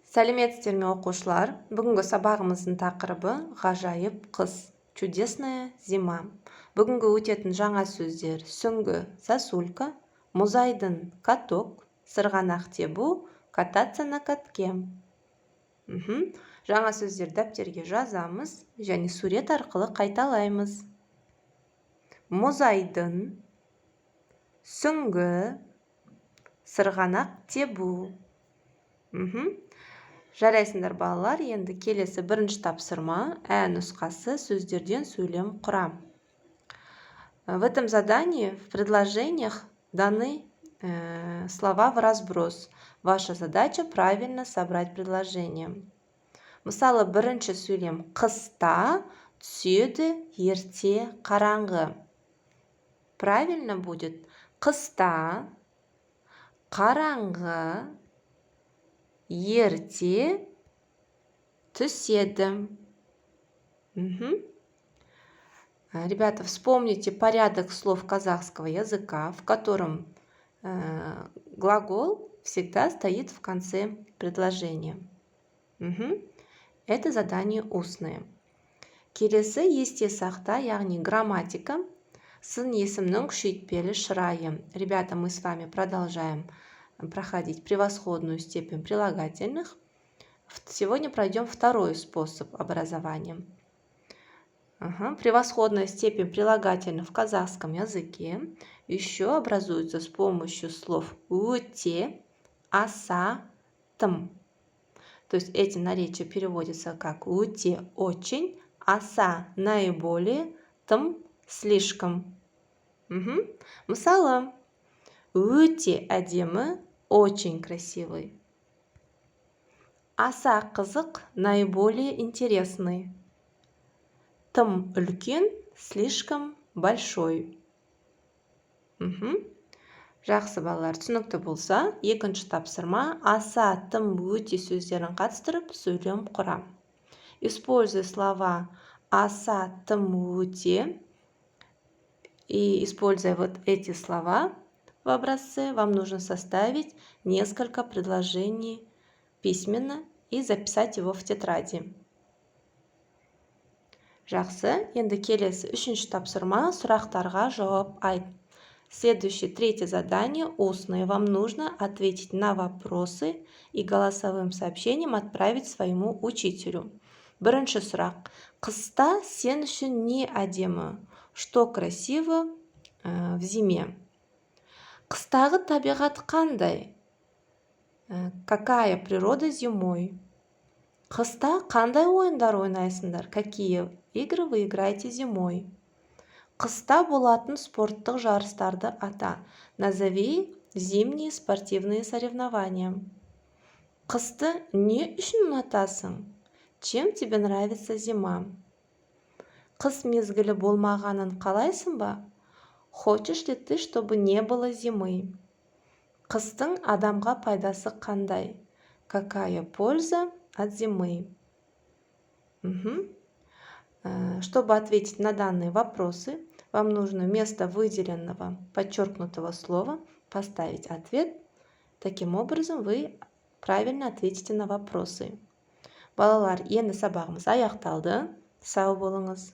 Сәлеметсіздер ме оқушылар? Бүгінгі сабағымыздың тақырыбы ғажайып қыс. Чудесная зима. Бүгінгі өтетін жаңа сөздер: сүңгі, сосулька, мұзайдын, каток, сырғанақ тебу, кататься на катке. Жаңа сөздер дәптерге жазамыз және сурет арқылы қайталаймыз. Мұзайдын, сүңгі, сырғанақ тебу. Жарайсыңдар балалар, енді келесі бірінші тапсырма, нұсқасы сөздерден сөйлем құрам. В этом задании в предложениях даны слова в разброс. Ваша задача правильно собрать предложение. Мысалы, бірінші сөйлем: қыста түседі ерте қараңғы. Правильно будет: қыста қараңғы ерте түседі. Ребята, вспомните порядок слов казахского языка, в котором глагол всегда стоит в конце предложения. Это задание устное. Келесі есте сақта, яғни грамматика, сын есімнің күшейтпелі шырайы. Ребята, мы с вами продолжаем проходить превосходную степень прилагательных. Сегодня пройдем второй способ образования. Превосходная степень прилагательных в казахском языке еще образуется с помощью слов өте, аса, тым. То есть эти наречия переводятся как өте – очень, аса – наиболее, тым – слишком. Мысалы, өте әдемі, очень красивый. Аса қызық, наиболее интересный. Тым үлкен, слишком большой. Жақсы балалар, түсінікті болса, екінші тапсырма: аса, тым, өте сөздерін қатыстырып сөйлем құрам. Используя слова аса, тым, өте, и используя вот эти слова в образце, вам нужно составить несколько предложений письменно и записать его в тетради. Жақсы, енді келесі үшінші тапсырма: сұрақтарға жауап айт. Следующее, третье задание устное. Вам нужно ответить на вопросы и голосовым сообщением отправить своему учителю. Бірінші сұрақ: қыста сен үшін не әдемі? Что красиво в зиме? Қыстағы табиғат қандай? Какая природа зимой? Қыста қандай ойындар ойнайсыңдар? Какие игры вы играете зимой? Қыста болатын спорттық жарыстарды ата. Назови зимние спортивные соревнования. Қысты не үшін ұнатасың? Чем тебе нравится зима? Қыс мезгілі болмағанын қалайсың ба? Хочешь ли ты, чтобы не было зимы? Қыстың адамға пайдасы қандай? Какая польза от зимы? Чтобы ответить на данные вопросы, вам нужно вместо выделенного подчеркнутого слова поставить ответ. Таким образом, вы правильно ответите на вопросы. Балалар, енді сабағымыз аяқталды. Сау болыңыз.